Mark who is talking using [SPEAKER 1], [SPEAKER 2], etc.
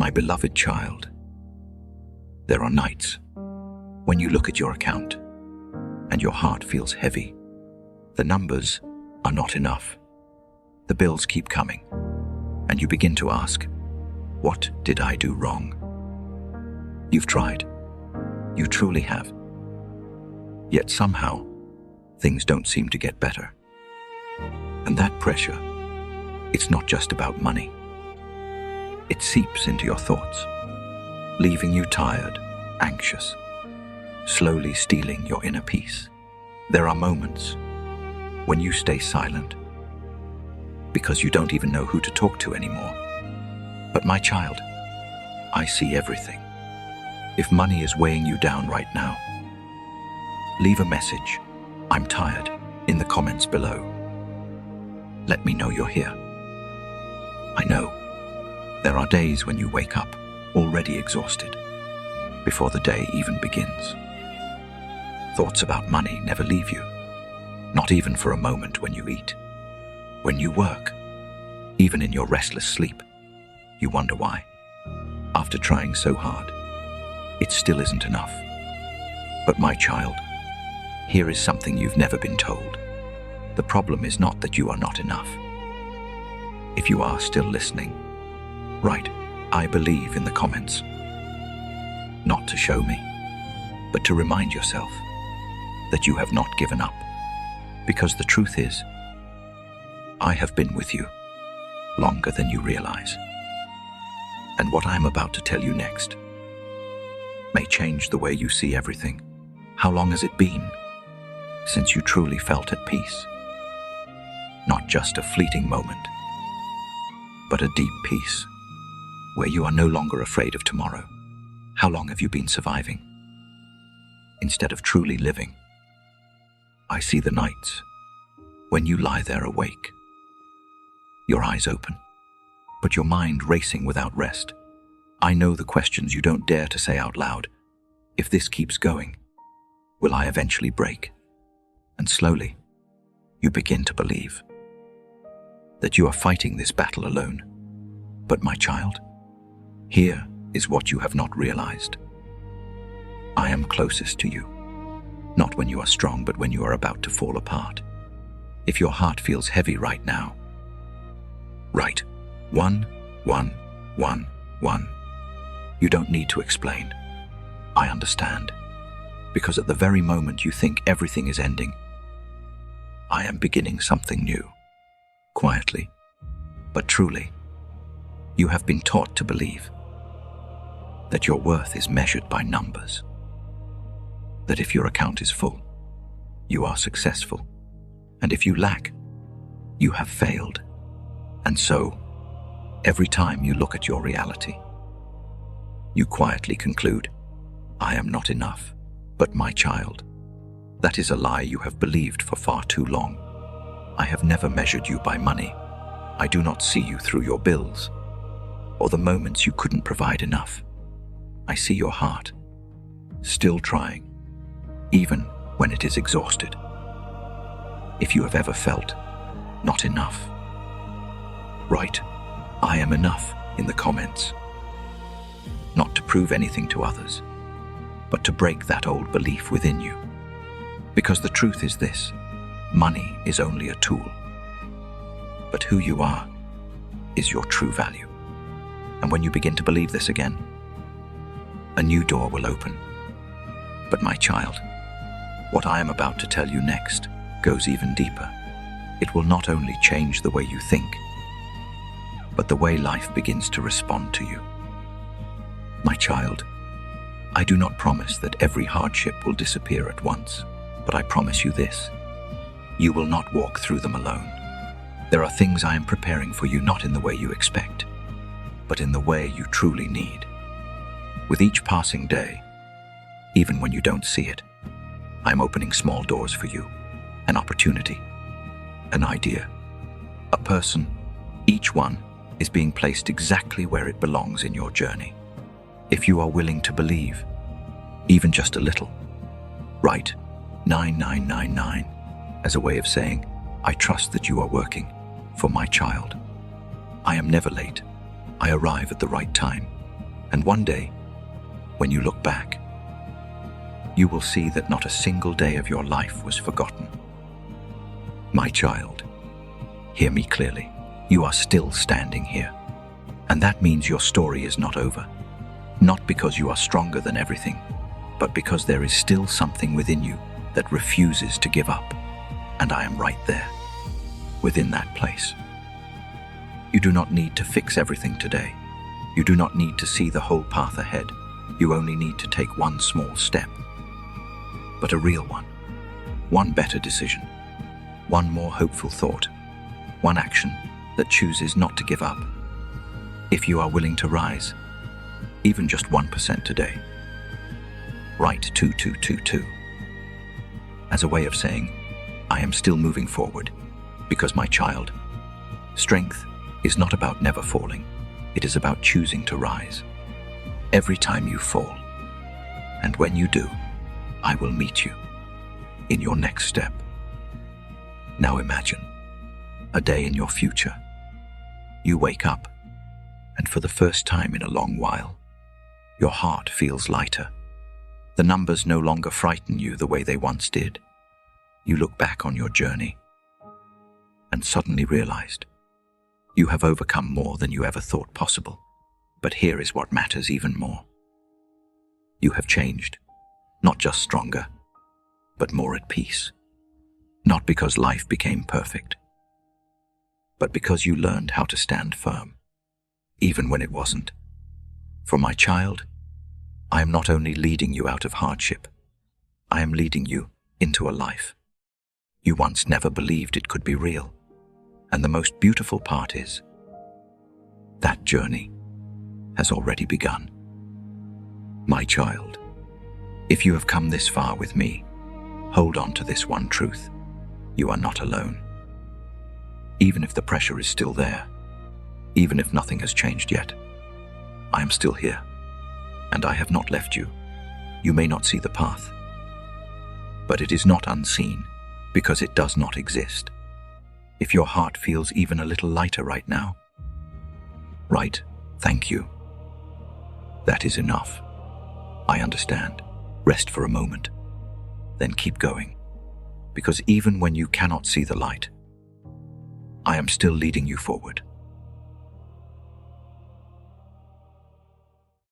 [SPEAKER 1] My beloved child, there are nights when you look at your account and your heart feels heavy. The numbers are not enough. The bills keep coming, and you begin to ask, what did I do wrong? You've tried. You truly have. Yet somehow, things don't seem to get better. And that pressure, it's not just about money. It seeps into your thoughts, leaving you tired, anxious, slowly stealing your inner peace. There are moments when you stay silent because you don't even know who to talk to anymore. But my child, I see everything. If money is weighing you down right now, leave a message, "I'm tired," in the comments below. Let me know you're here. I know there are days when you wake up already exhausted before the day even begins. Thoughts about money never leave you, not even for a moment when you eat. When you work, even in your restless sleep, you wonder why. After trying so hard, it still isn't enough. But my child, here is something you've never been told. The problem is not that you are not enough. If you are still listening, write, "I believe," in the comments. Not to show me, but to remind yourself that you have not given up. Because the truth is, I have been with you longer than you realize. And what I'm about to tell you next may change the way you see everything. How long has it been since you truly felt at peace? Not just a fleeting moment, but a deep peace where you are no longer afraid of tomorrow. How long have you been surviving instead of truly living? I see the nights when you lie there awake, your eyes open, but your mind racing without rest. I know the questions you don't dare to say out loud. If this keeps going, will I eventually break? And slowly, you begin to believe that you are fighting this battle alone. But my child, here is what you have not realized. I am closest to you, not when you are strong, but when you are about to fall apart. If your heart feels heavy right now, write 111. You don't need to explain. I understand. Because at the very moment you think everything is ending, I am beginning something new. Quietly, but truly, you have been taught to believe that your worth is measured by numbers. That if your account is full, you are successful. And if you lack, you have failed. And so, every time you look at your reality, you quietly conclude, I am not enough. But my child, that is a lie you have believed for far too long. I have never measured you by money. I do not see you through your bills or the moments you couldn't provide enough. I see your heart, still trying, even when it is exhausted. If you have ever felt not enough, write, "I am enough," in the comments. Not to prove anything to others, but to break that old belief within you. Because the truth is this, money is only a tool. But who you are is your true value. And when you begin to believe this again, a new door will open. But my child, what I am about to tell you next goes even deeper. It will not only change the way you think, but the way life begins to respond to you. My child, I do not promise that every hardship will disappear at once, but I promise you this, you will not walk through them alone. There are things I am preparing for you not in the way you expect, but in the way you truly need. With each passing day, even when you don't see it, I'm opening small doors for you, an opportunity, an idea, a person. Each one is being placed exactly where it belongs in your journey. If you are willing to believe, even just a little, write 9999 as a way of saying, I trust that you are working for my child. I am never late. I arrive at the right time. And one day, when you look back, you will see that not a single day of your life was forgotten. My child, hear me clearly. You are still standing here. And that means your story is not over. Not because you are stronger than everything, but because there is still something within you that refuses to give up. And I am right there, within that place. You do not need to fix everything today. You do not need to see the whole path ahead. You only need to take one small step. But a real one. One better decision. One more hopeful thought. One action that chooses not to give up. If you are willing to rise, even just 1% today, write 2222 as a way of saying, I am still moving forward, because my child, strength is not about never falling. It is about choosing to rise. Every time you fall, and when you do, I will meet you in your next step. Now imagine a day in your future. You wake up, and for the first time in a long while, your heart feels lighter. The numbers no longer frighten you the way they once did. You look back on your journey and suddenly realized you have overcome more than you ever thought possible. But here is what matters even more. You have changed, not just stronger, but more at peace. Not because life became perfect, but because you learned how to stand firm, even when it wasn't. For my child, I am not only leading you out of hardship, I am leading you into a life you once never believed it could be real. And the most beautiful part is, that journey has already begun. My child, if you have come this far with me, hold on to this one truth. You are not alone. Even if the pressure is still there, even if nothing has changed yet, I am still here, and I have not left you. You may not see the path, but it is not unseen, because it does not exist. If your heart feels even a little lighter right now, write, thank you. That is enough. I understand. Rest for a moment, then keep going. Because even when you cannot see the light, I am still leading you forward.